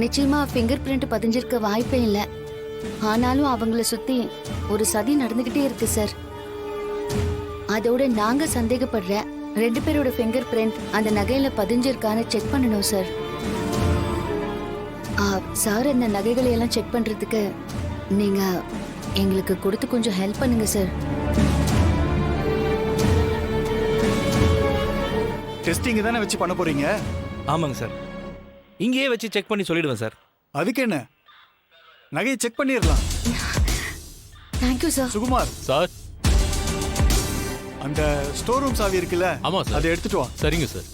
நிச்சயமா finger print பதிஞ்சிருக்க வாய்ப்பே இல்ல. ஆனாலும் அவங்கள சுத்தி ஒரு சதி நடந்துகிட்டே இருக்கு சார். அதோட நாங்க சந்தேகப்படுற 2 பேரோட ஃபிங்கர் பிரிண்ட் அந்த நகையில பதிஞ்சிருக்கான்னு செக் பண்ணணும் சார். சார் இந்த நகைகளை எல்லாம் செக் பண்றதுக்கு நீங்க எங்களுக்கு கொடுத்து கொஞ்சம் ஹெல்ப் பண்ணுங்க சார். டெஸ்டிங் தானே வச்சு பண்ண போறீங்க? ஆமாங்க சார், இங்கேயே வச்சு செக் பண்ணி சொல்லிடுவேன் சார். அதுக்கு என்ன, நகையை செக் பண்ணிடலாம். Thank you sir. சுகுமார் சார், அந்த ஸ்டோர் ரூம் சாவி இருக்குல்ல, ஆமா சார், அதை எடுத்துட்டு வா. சரிங்க சார்.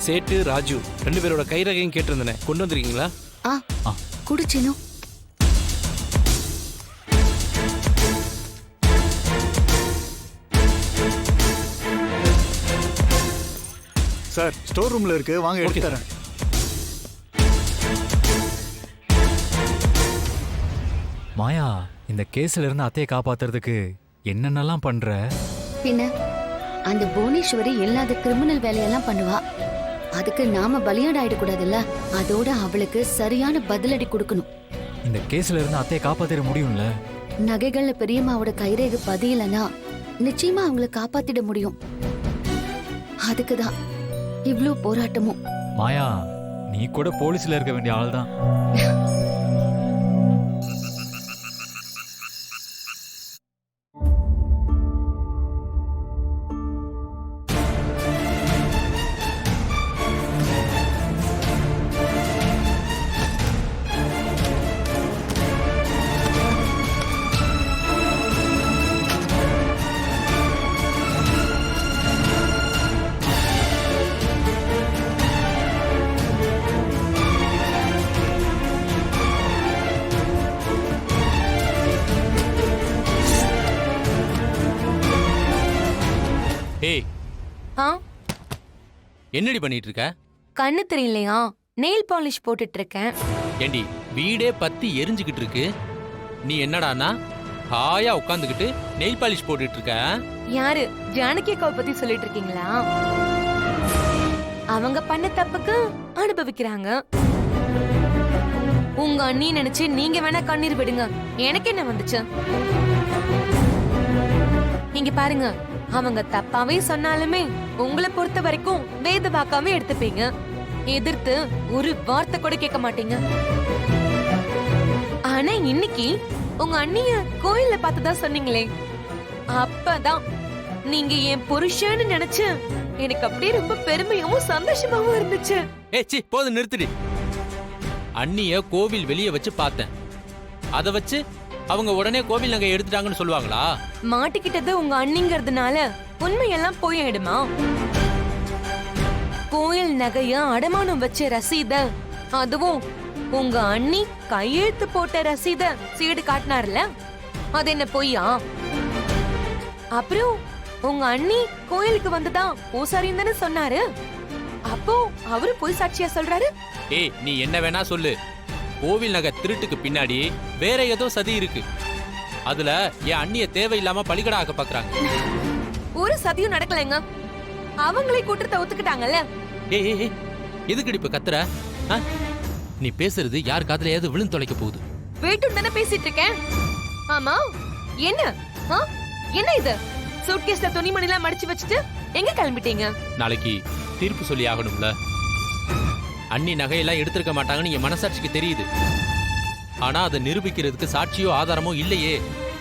சேட்டு ராஜு 2 பேரோட கைரகையும் கேட்டிருந்தேனே, கொண்டு வந்திருக்கீங்களா? குடிச்சினும் சார் ஸ்டோர் ரூம்ல இருக்கு, வாங்க எடுத்து தரேன். மாயா, இந்த கேஸ்ல இருந்து அத்தையை காப்பாத்துறதுக்கு என்னென்னலாம் பண்ற? பின்ன அந்த புவனேஸ்வரி இல்லாத கிரிமினல் வேலையெல்லாம் பண்ணுவா. அதுக்கு நாம பலியாடாயிடக்கூடாதுல்ல. அதோட அவளுக்கு சரியான பதிலடி கொடுக்கணும். இந்த கேஸ்ல இருந்து அத்தையை காப்பாத்திட முடியும்ல? நகைகள்ல பெரியம்மாவோட கைரேகை பதியலனா நிச்சயமா அவங்கள காப்பாத்திட முடியும். அதுக்குதான் இவ்ளோ போராட்டமும். மாயா, நீ கூட போலீஸ்ல இருக்க வேண்டிய ஆள்தான். ஏய், என்னடி பண்ணிட்டு இருக்க? கண்ணு தெரியலையா? நெயில் பாலிஷ் போட்டுட்டு இருக்கேன். ஏண்டி, வீடே பத்தி எரிஞ்சுக்கிட்டு இருக்கு, நீ என்னடானா ஹாயா உட்காந்துக்கிட்டு நெயில் பாலிஷ் போட்டுட்டு இருக்க? யாரு? ஜானகி அக்காவை பத்தி சொல்லிட்டு இருக்கீங்களா? அவங்க பண்ண தப்புக்கு அனுபவிக்கிறாங்க. உங்க அண்ணி நினைச்சு நீங்க வேணா கண்ணீர் விடுங்க, எனக்கு என்ன வந்துச்சு? இங்க பாருங்க, அவங்க தப்பாவே சொன்னாலுமே உங்களை பொறுத்த வரைக்கும் வேத வாக்காவே எடுத்துப்பீங்க. எதிர்த்து ஒரு வார்த்தை கூட கேட்க மாட்டீங்க. ஆனா இன்னைக்கு உங்க அண்ணிய கோயில்ல பார்த்ததா சொன்னீங்களே, அப்பதான் நீங்க என் புருஷன்னு நினைச்சு எனக்கு அப்படியே ரொம்ப பெருமையாவும் சந்தோஷமாவும் இருந்துச்சு. சி, போதும் நிறுத்திடு. அண்ணிய கோவில் வெளியே வச்சு பார்த்தேன், அத வச்சு அவங்க உடனே கோவில் நகை எடுத்துட்டாங்கன்னு சொல்லுவாங்களா? மாட்டிக்கிட்டது உங்க அண்ணிங்கிறதுனால உண்மையெல்லாம் போயிடுமா? கோயில் நகைய அடமானம் வச்ச ரசீத, அதுவும் உங்க அண்ணி கையெழுத்து போட்ட ரசீத சீடு காட்டினார்ல, அது என்ன பொய்யா? அப்புறம் உங்க அண்ணி கோயிலுக்கு வந்ததா பூசாரின்னு தானே சொன்னாரு, அப்போ அவரு பொய் சாட்சியா சொல்றாரு? ஏய், நீ என்ன வேணா சொல்லு, கோவில் நகை திருட்டுக்கு பின்னாடி வேற ஏதோ சதி இருக்கு. அதுல என் அண்ணிய தேவையில்லாம பலிகடா ஆக்க பாக்குறாங்க. ஒரு சதியும் நடக்கலைங்க, அவங்களே குற்றத்தை ஒத்துக்கிட்டாங்கல்ல. ஏய், எதுக்கு இப்ப கத்துற? நீ பேசுறது யார் காதுல ஏதோ விழுந்து தொலைக்க போகுது. வீட்டு தானே பேசிட்டு இருக்கேன். ஆமா, என்ன என்ன இது? சூட்கேஸ்ல துணிமணி எல்லாம் மடிச்சு வச்சுட்டு எங்க கிளம்பிட்டீங்க? நாளைக்கு தீர்ப்பு சொல்லி ஆகணும்ல. அண்ணி நகையெல்லாம் எடுத்திருக்க மாட்டாங்கன்னு என் மனசாட்சிக்கு தெரியுது. ஆனா அதை நிரூபிக்கிறதுக்கு சாட்சியோ ஆதாரமோ இல்லையே.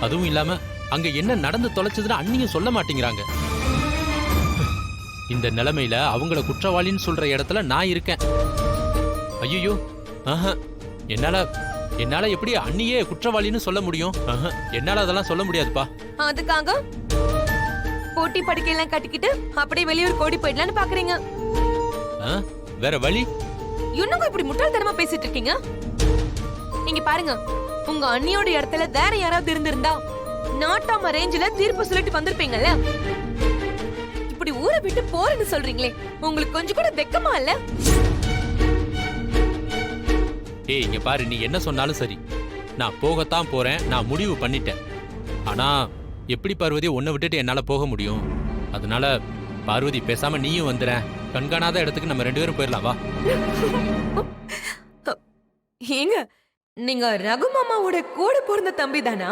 அதுவும் இல்லாம அங்க என்ன நடந்து தொலைச்சதுன்னு அண்ணியும் சொல்ல மாட்டேங்கிறாங்க. இந்த நிலைமையில அவங்கள குற்றவாளின்னு சொல்ற இடத்துல நான் இருக்கேன். ஐயோ, என்னால எப்படி அண்ணியே குற்றவாளின்னு சொல்ல முடியும்? என்னால அதெல்லாம் சொல்ல முடியாதுப்பா. அதுக்காக போட்டி படுக்கையெல்லாம் கட்டிக்கிட்டு அப்படியே வெளியூர் கோடி போயிடலான்னு பாக்குறீங்க? வேற வழி? இன்னும் இப்படி முட்டாள்தனமா பேசிட்டு இருக்கீங்க. நீங்க பாருங்க, உங்க அண்ணியோட இடத்துல வேற யாராவது இருந்திருந்தா நாட்டாம ரேஞ்சில தீர்ப்பு சொல்லிட்டு வந்திருப்பீங்கல்ல. இப்படி ஊரை விட்டு போறேன்னு சொல்றீங்களே, உங்களுக்கு கொஞ்சம் கூட வெக்கமா இல்ல? ஏய், இங்க பாரு, நீ என்ன சொன்னாலும் சரி, நான் போகத்தான் போறேன். நான் முடிவு பண்ணிட்டேன். ஆனா எப்படி பார்வதி உன்னை விட்டுட்டு என்னால போக முடியும்? அதனால பார்வதி, பேசாம நீயும் வந்துற. கண்காணாத இடத்துக்கு நம்ம 2 பேரும் போயிடலாம் வா. ஏங்க நீங்க ரகு மாமாவோட கூட பிறந்த தம்பி தானா?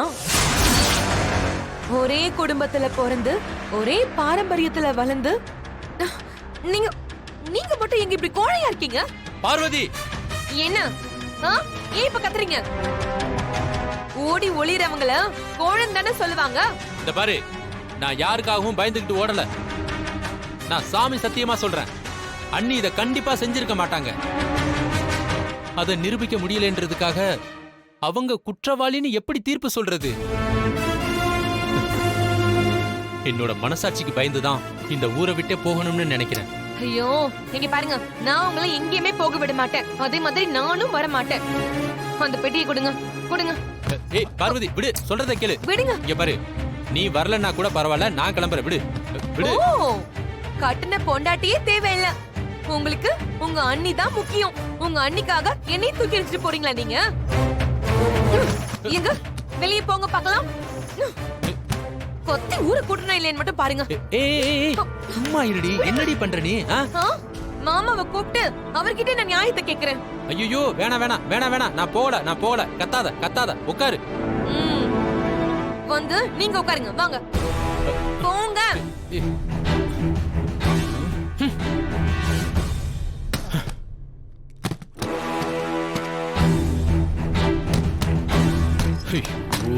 ஒரே குடும்பத்துல பிறந்து ஒரே பாரம்பரியத்துல வளர்ந்து நீங்க நீங்க மட்டும் எங்க இப்படி கோழையா இருக்கீங்க? பார்வதி, என்ன ஏன் இப்ப கத்துறீங்க? ஓடி ஒளிறவங்கள கோழன் தானே சொல்லுவாங்க. இந்த பாரு, நான் யாருக்காகவும் பயந்துகிட்டு ஓடல. நான் சாமி சத்தியமா சொல்றேன், அண்ணி இத கண்டிப்பா செஞ்சிருக்க மாட்டாங்க. அதை நிரூபிக்க முடியலன்றதுக்காக அவங்க குற்றவாளின்னு எப்படி தீர்ப்பு சொல்றது? என்னோட மனசாட்சிக்கு பயந்துதான் இந்த ஊரை விட்டே போகணும்னு நினைக்கிறேன். ஐயோ நீங்க பாருங்க, நான் உங்களை எங்கேயுமே போக விட மாட்டேன். அதே மாதிரி நானும் வர மாட்டேன். அந்த பெட்டியை கொடுங்க, கொடுங்க. ஏய் பார்வதி, விடு, சொல்றதை கேளு. விடுங்க. இங்க பாரு, நீ வரலன்னா கூட பரவாயில்ல, நான் கிளம்புறேன், விடு விடு. ஓ, கட்டுன பொண்டாட்டியே தேவையில்ல உங்களுக்கு. உங்க அண்ணி தான் முக்கியம். உங்க அண்ணிக்காக என்னைய தூக்கி எடுத்துட்டு போறீங்களா நீங்க? எங்க வெளியே போங்க பார்க்கலாம். கொத்தி ஊரை கூட்டணும் இல்லைன்னு மட்டும் பாருங்க. ஏய் சும்மா இருடி, என்னடி பண்ற நீ? மாமாவை கூப்பிட்டு அவர்கிட்ட நான் நியாயத்தை கேக்குறேன். ஐயோ வேணாம் வேணாம் வேணாம் வேணாம், நான் போகல. கத்தாத கத்தாத, உட்காரு. வந்து நீங்க உட்காருங்க, வாங்க போங்க.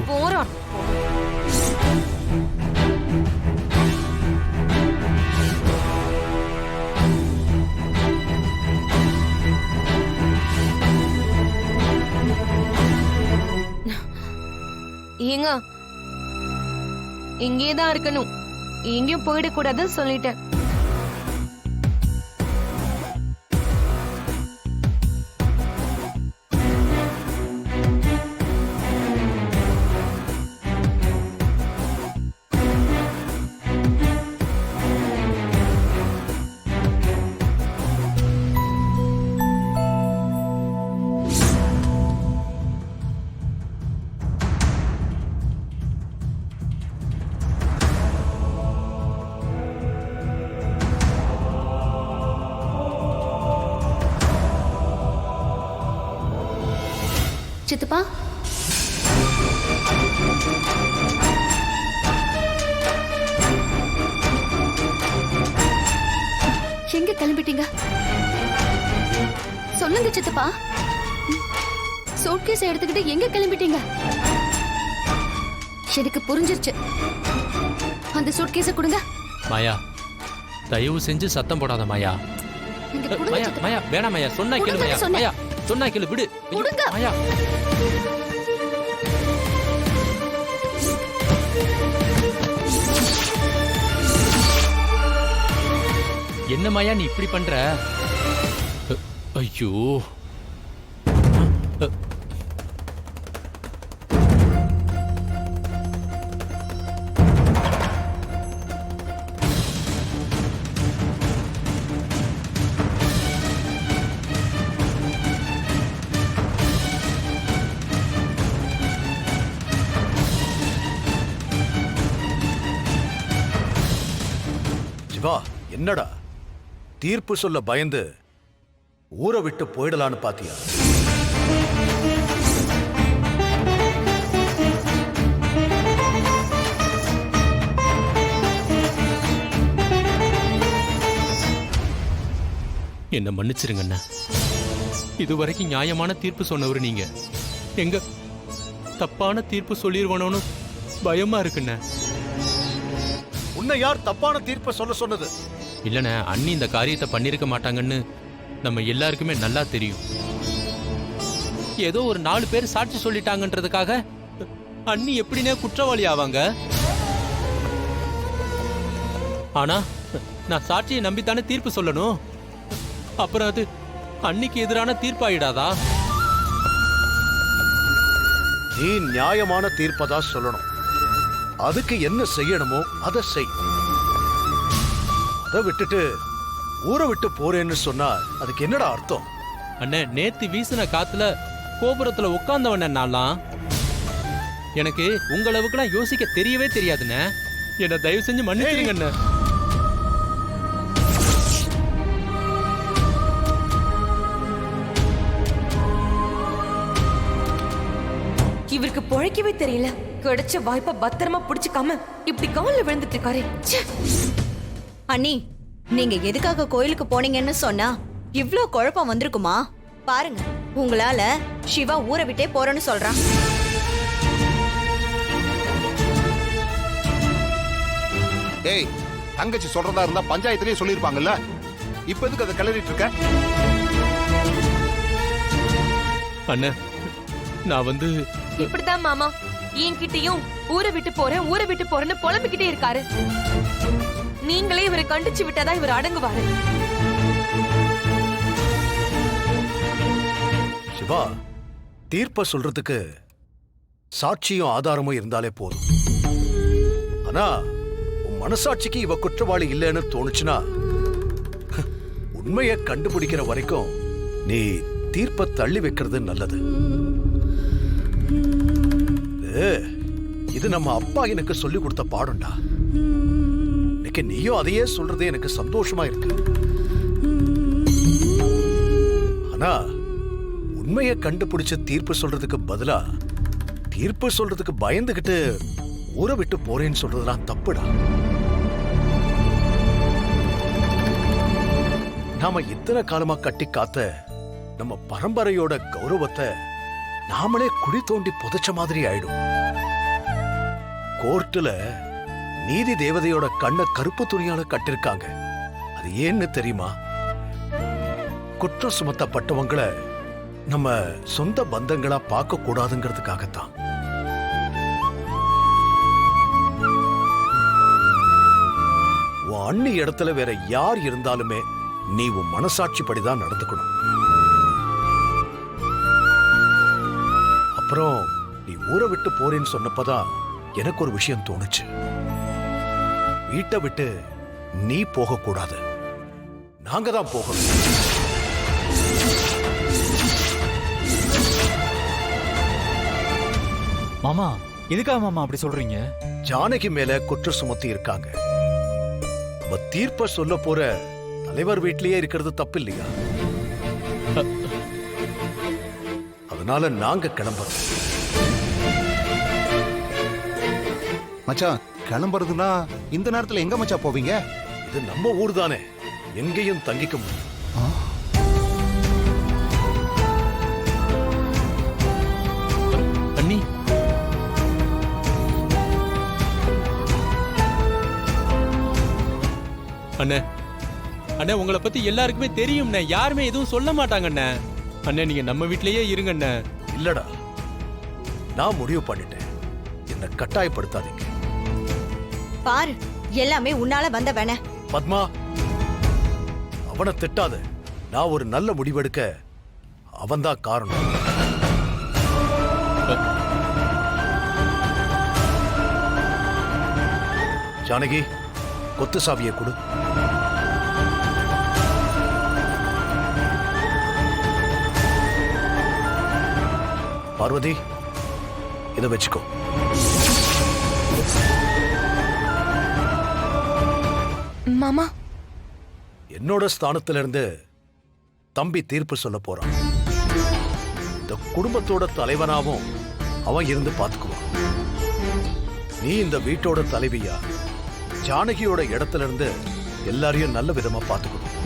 போறோம். ஏங்க இங்கேதான் இருக்கணும், எங்கேயும் போயிடக்கூடாதுன்னு சொல்லிட்டேன். சித்தப்பா, எங்க கிளம்பிட்டீங்க? சொல்லுங்க சித்தப்பா. சூட்கேஸ் எடுத்துக்கிட்டு எங்க கிளம்பிட்டீங்க? எனக்கு புரிஞ்சிருச்சு. அந்த சூட்கேஸை கொடுங்க. மாயா, தயவு செஞ்சு சத்தம் போடாத மாயா. நீங்க கொடுங்க மாயா சித்தப்பா. மாயா வேணாம் மாயா, சொன்னா கேளு கொடுங்கன்னு மாயா. சொன்னேன். மாயா சொன்னா கேளு, விடு. ஐயோ, கொடுங்க. மாயா. என்ன மாயா நீ இப்படி பண்ற? ஐயோ சிவா, என்னடா தீர்ப்பு சொல்ல பயந்து ஊரை விட்டு போயிடலான்னு பாத்தியா? என்ன மன்னிச்சிருங்க அண்ணா. இதுவரைக்கும் நியாயமான தீர்ப்பு சொன்னவர் நீங்க, எங்க தப்பான தீர்ப்பு சொல்லிருவனோன்னு பயமா இருக்குண்ண. உன்னை யார் தப்பான தீர்ப்பை சொல்ல சொன்னது? இல்லண்ணே, அண்ணி இந்த காரியத்தை பண்ணிருக்க மாட்டாங்கன்னு நம்ம எல்லாருக்குமே நல்லா தெரியும். ஏதோ ஒரு 4 பேர் சாட்சி சொல்லிட்டாங்கன்றதுக்காக அண்ணி எப்படினே குற்றவாளி ஆவாங்க? ஆனா நான் சாட்சியை நம்பித்தானே தீர்ப்பு சொல்லணும். அப்புறம் அது அன்னிக்கு எதிரான தீர்ப்பாயிடாதா? நீ நியாயமான தீர்ப்பதான் சொல்லணும். அதுக்கு என்ன செய்யணுமோ அதை செய். அதை விட்டுட்டு ஊரை விட்டு போறேன்னு சொன்னா அதுக்கு என்னடா அர்த்தம்? அண்ணே, நேத்து வீசின காத்துல கோபுரத்துல உட்கார்ந்தவன நான்லாம். எனக்கு உங்களவுக்குலாம் யோசிக்க தெரியவே தெரியாதுண்ணே. என்ன தயவு செஞ்சு மன்னிச்சிருங்க அண்ணே. இவருக்கு பொழைக்கவே தெரியல. கிடைச்ச வாய்ப்பை பத்திரமா புடிச்சுக்காம இப்படி கால்ல விழுந்துட்டு இருக்காரு. ச்சே. அண்ணி, நீங்க எதுக்காக கோயிலுக்கு போனீங்கன்னு சொன்னா இவ்ளோ குழப்பம் வந்திருக்குமா? பாருங்க, உங்களால சிவா ஊரை விட்டே போறேன்னு சொல்றான். ஏய், தங்கச்சி சொல்றதா இருந்தா பஞ்சாயத்திலேயே சொல்லிருப்பாங்கல்ல. இப்ப எதுக்கு அதை கிளறிட்டு இருக்க? அண்ணன், நான் வந்து இப்படிதான் மாமா என்கிட்டயும் ஊரை விட்டு போறேன்னு புலம்பிக்கிட்டே இருக்காரு. நீங்களே இவரை கண்டிச்சு விட்டாதான் இவர் அடங்குவாரு. சிவா, தீர்ப்ப சொல்றதுக்கு சாட்சியும் ஆதாரமும் இருந்தாலே போதும். ஆனா உன் மனசாட்சிக்கு இவ குற்றவாளி இல்லைன்னு தோணுச்சுன்னா உண்மையை கண்டுபிடிக்கிற வரைக்கும் நீ தீர்ப்ப தள்ளி வைக்கிறது நல்லது. இது நம்ம அப்பா எனக்கு சொல்லி கொடுத்த பாடம்டா. இன்னைக்கு நீயும் அதையே சொல்றது எனக்கு சந்தோஷமா இருக்கு. ஆனா உண்மையை கண்டுபிடிச்சு தீர்ப்பு சொல்றதுக்கு பதிலா தீர்ப்பு சொல்றதுக்கு பயந்துகிட்டு ஊரை விட்டு போறேன்னு சொல்றதுலாம் தப்புடா. நாம இத்தனை காலமா கட்டி காத்த நம்ம பரம்பரையோட கௌரவத்தை நாமளே குழி தோண்டி புதைச்ச மாதிரி ஆயிடும். கோர்ட்டுல நீதி தேவதையோட கண்ணை கருப்பு துணியால கட்டிருக்காங்க. அது ஏன்னு தெரியுமா? குற்றம் சுமத்தப்பட்டவங்களை நம்ம சொந்த பந்தங்களா பார்க்க கூடாதுங்கிறதுக்காகத்தான். உன் அண்ணி இடத்துல வேற யார் இருந்தாலுமே நீ உன் மனசாட்சிப்படிதான் நடந்துக்கணும். அப்புறம் நீ ஊரை விட்டு போறேன்னு சொன்னப்பதான் எனக்கு ஒரு விஷயம் தோணுச்சு. வீட்டை விட்டு நீ போக கூடாது, நாங்க தான் போகணும். மாமா, எதுக்காக மாமா அப்படி சொல்றீங்க? ஜானகி மேல குற்றம் சுமத்தி இருக்காங்க. அவ தீர்ப்ப சொல்ல போற தலைவர் வீட்லயே இருக்கிறது தப்பு இல்லையா? அதனால நாங்க கிளம்புறோம். மச்சான், கிளம்புறதுன்னா இந்த நேரத்துல எங்க மச்சான் போவீங்க? இது நம்ம ஊர் தானே, எங்கேயும் தங்கிக்க முடியும். அண்ணி, அண்ணே அண்ணே, உங்களை பத்தி எல்லாருக்குமே தெரியும்ண்ணே. யாருமே எதுவும் சொல்ல மாட்டாங்கண்ணே. அண்ணே, நீங்க நம்ம வீட்லயே இருங்கண்ணே. இல்லடா, நான் முடிவு பண்ணிட்டேன். என்ன கட்டாயப்படுத்தாதீங்க. பாரு, எல்லாமே உன்னால வந்த வேண. பத்மா, அவனை திட்டாத. நான் ஒரு நல்ல முடிவெடுக்க அவன்தான் காரணம். ஜானகி, கொத்து சாவியை கொடு. பார்வதி, இதை வச்சுக்கோ. மாமா, என்னோட ஸ்தானத்திலிருந்து தம்பி தீர்ப்பு சொல்ல போறான். இந்த குடும்பத்தோட தலைவனாவும் அவன் இருந்து பாத்துக்குவான். நீ இந்த வீட்டோட தலைவியா ஜானகியோட இடத்துல இருந்து எல்லாரையும் நல்ல விதமா பாத்துக்கணும்.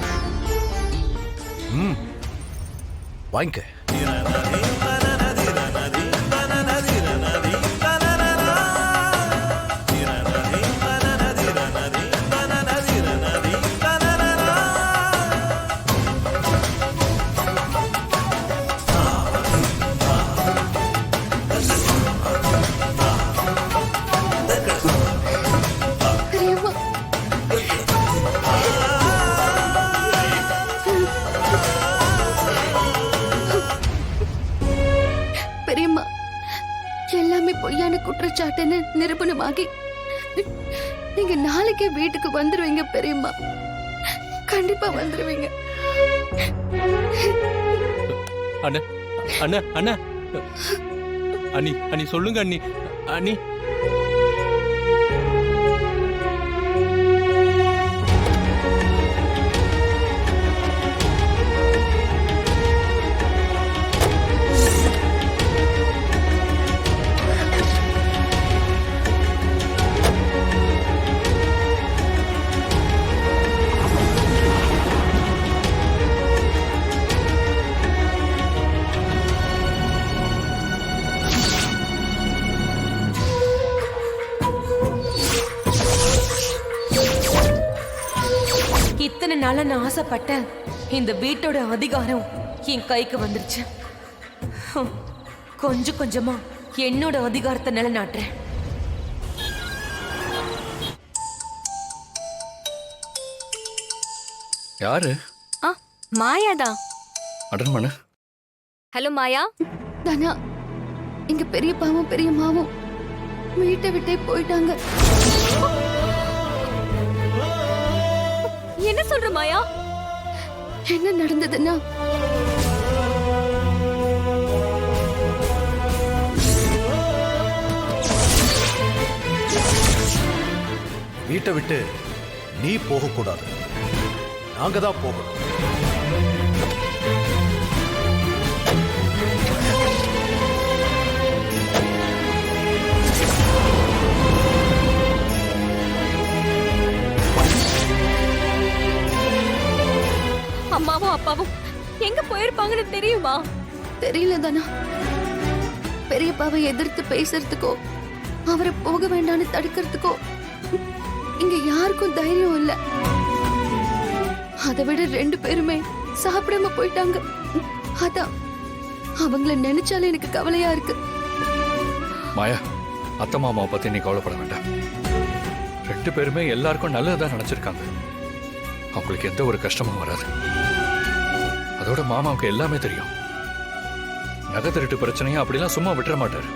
வாங்கிக்க. பொய்யான குற்றச்சாட்டுன்னு நிரூபணமாகி நீங்க நாளைக்கே வீட்டுக்கு வந்துருவீங்க பெரியம்மா. கண்டிப்பா வந்துருவீங்க. அண்ணா அண்ணா அண்ணா அண்ணி அண்ணி சொல்லுங்க அண்ணி. அண்ணி, நான் ஆசைப்பட்ட இந்த வீட்டோட அதிகாரம் என் கைக்கு வந்துருச்சு. கொஞ்சம் கொஞ்சமா என்னோட அதிகாரத்தை நிலைநாட்டுறேன். யாரு? மாயாதான். அட்டன் பண்ணு. ஹலோ மாயா. தானா, இங்க பெரியப்பாவும் பெரியம்மாவும் வீட்டை விட்டே போயிட்டாங்க. என்ன சொல்ற மாயா? என்ன நடந்ததுன்னா, வீட்டை விட்டு நீ போகக்கூடாது, நாங்க தான் போகணும். அம்மாவும் அப்பாவும் எங்க போயிருப்பாங்கன்னு தெரியுமா? தெரியல தானா. பெரியப்பாவை எதிர்த்து பேசுறதுக்கோ அவரை போக வேண்டாம்னு தடுக்கிறதுக்கோ இங்க யாருக்கும் தைரியம் இல்ல. அதை விட 2 பேருமே சாப்பிடாம போயிட்டாங்க. அதான் அவங்கள நினைச்சாலே எனக்கு கவலையா இருக்கு. மாயா, அத்தை மாமாவை பத்தி நீ கவலைப்பட வேண்டாம். 2 பேருமே எல்லாருக்கும் நல்லதுதான் நினைச்சிருக்காங்க. அவங்களுக்கு எந்த ஒரு கஷ்டமும் வராது. அதோட மாமாவுக்கு எல்லாமே தெரியும். நகை திருட்டு பிரச்சனையும் அப்படிலாம் சும்மா விட்டுற மாட்டாரு.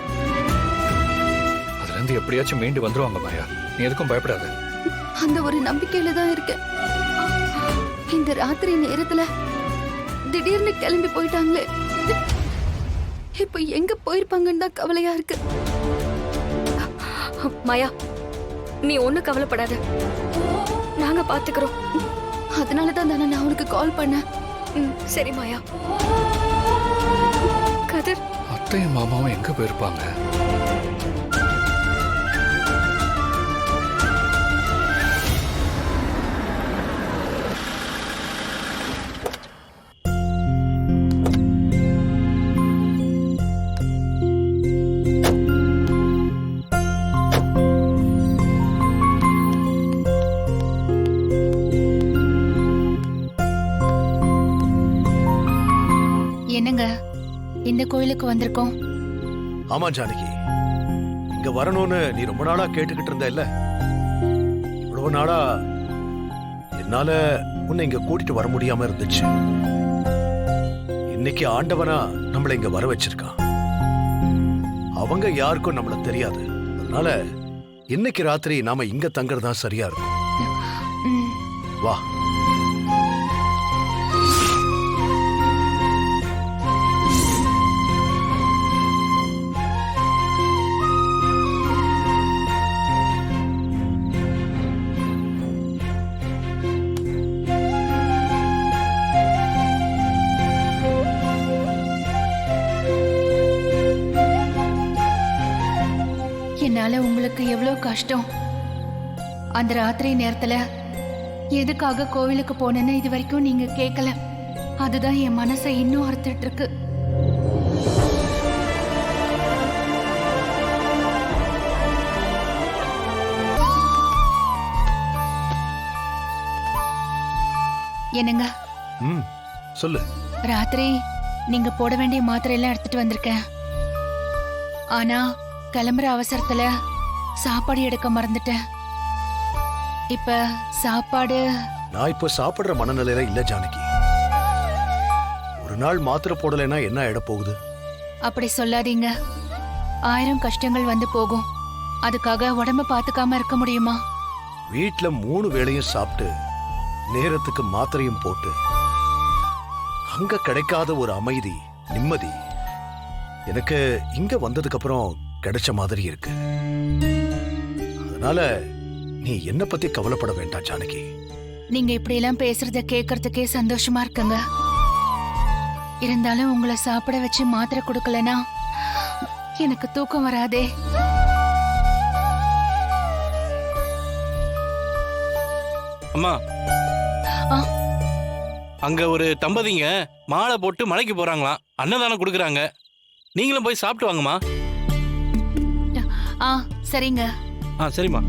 அதுல இருந்து எப்படியாச்சும் மீண்டு வந்துருவாங்க மாயா. நீ எதுக்கும் பயப்படாத. அந்த ஒரு நம்பிக்கையில தான் இருக்கேன். இந்த ராத்திரி நேரத்துல திடீர்னு கிளம்பி போயிட்டாங்களே, இப்ப எங்க போயிருப்பாங்கன்னு தான் கவலையா இருக்கு. மாயா, நீ ஒண்ணு கவலைப்படாத, நாங்க பாத்துக்கிறோம். அதனாலதான் தானே நான் உனக்கு கால் பண்ணேன். சரி மாயா. கதிர், அத்தையும் மாமாவும் எங்க போயிருப்பாங்க? என்னங்க இந்த கோயிலுக்கு வந்திருக்கோம்? ஆமா ஜானகி, இங்க வரணும்னு நீ ரொம்ப நாளா கேட்டுக்கிட்டு இருந்த இல்ல? இவ்வளவு நாளா என்னால உன்னை இங்க கூட்டிட்டு வர முடியாம இருந்துச்சு. இன்னைக்கு ஆண்டவனா நம்மள இங்க வர வச்சிருக்கான். அவங்க யாருக்கும் நம்மள தெரியாது. அதனால இன்னைக்கு ராத்திரி நாம இங்க தங்கறதா சரியா இருக்கும். வா. என்னால உங்களுக்கு எவ்வளவு கஷ்டம். அந்த ராத்திரி நேரத்துல எதுக்காக கோவிலுக்கு போனேன்னு இது வரைக்கும் நீங்க கேட்கல. அதுதான் என் மனசை இன்னும் அறுத்துட்டு இருக்கு. என்னங்க? சொல்லு. ராத்திரி நீங்க போட வேண்டிய மாத்திரை எல்லாம் எடுத்துட்டு வந்திருக்கேன். ஆனா கிளம்புற அவசரத்துல சாப்பாடு எடுக்க மறந்துட்டேன். இப்ப சாப்பாடு நான் இப்ப சாப்பிடுற மனநிலையில இல்ல ஜானகி. ஒரு நாள் மாத்திரை போடலைன்னா என்ன ஆயிட போகுது? அப்படி சொல்லாதீங்க. 1000 கஷ்டங்கள் வந்து போகும். அதுக்காக உடம்ப பாத்துக்காம இருக்க முடியுமா? வீட்ல 3 வேளையும் சாப்பிட்டு நேரத்துக்கு மாத்திரையும் போட்டு அங்க கிடைக்காத ஒரு அமைதி, நிம்மதி எனக்கு இங்க வந்ததுக்கு அப்புறம் கிடைச்ச மாதிரி இருக்கு. அதனால நீ என்ன பத்தி கவலைப்பட வேண்டாம் ஜானகி. நீங்க இப்படி எல்லாம் பேசுறத கேட்கறதுக்கே சந்தோஷமா இருக்குங்க. இருந்தாலும் உங்களை சாப்பிட வச்சு மாத்திரை கொடுக்கலனா எனக்கு தூக்கம் வராதே. அம்மா, அங்க ஒரு தம்பதிங்க மாலை போட்டு மலைக்கு போறாங்களாம். அன்னதானம் கொடுக்குறாங்க. நீங்களும் போய் சாப்பிட்டு வாங்கம்மா. சரிங்க. சரிம்மா.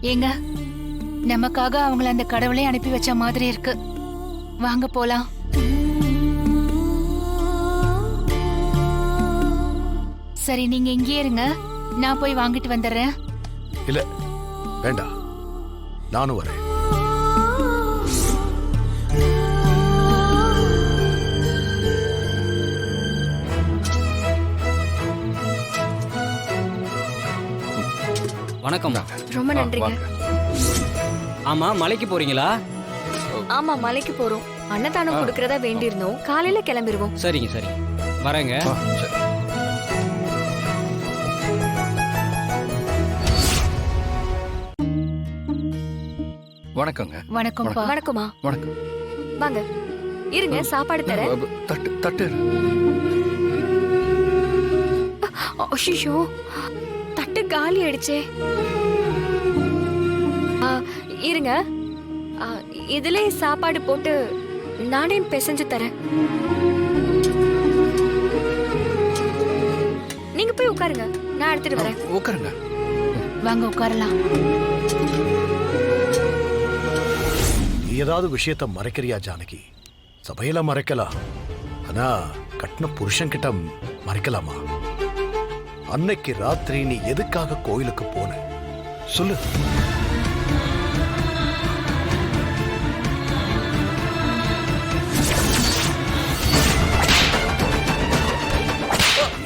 ஏங்க, நமக்காக அவங்கள அந்த கடவுளே அனுப்பி வச்ச மாதிரி இருக்கு. வாங்க போலாம். சரி, நீங்க இங்கேயே இருங்க, நான் போய் வாங்கிட்டு வந்துடுறேன். இல்ல வேண்டாம், நானும் வரேன். வணக்கம். ரொம்ப நன்றிங்க. ஆமா, மலைக்கு போறீங்களா? ஆமா, மலைக்கு போறோம். அன்னதானம் கொடுக்கறதா வேண்டியிருந்தோம். காலையில கிளம்பிடுவோம். சரிங்க சரிங்க, வரேங்க. சரி. வணக்கங்க. வணக்கம்ப்பா. வணக்கமா. வணக்கம். வாங்க, இருங்க, சாப்பாடு தரேன். தட்டு தட்டு. அஷிஷோ, தட்டு காலி ஆயிடுச்சே. இருங்க, இதுல சாப்பாடு போட்டு நானே பிசைஞ்சு தரேன். நீங்க போய் உட்காருங்க, நான் எடுத்துட்டு வரேன். உட்காருங்க. வாங்க உட்காரலாம். நீ ஏதாவது விஷயத்த மறைக்கிறியா ஜானகி? சபையில மறைக்கலாம், ஆனா கட்டின புருஷன் கிட்ட மறைக்கலாமா? அன்னைக்கு ராத்திரி நீ எதுக்காக கோயிலுக்கு போன சொல்லு.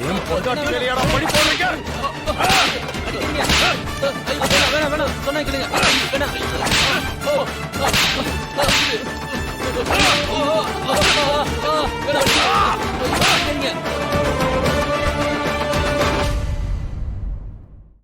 என் பொண்டாட்டி வேலையாடா பழி போடுறீங்க? வேணாம், சொன்னா கேளுங்க. வேணாம்.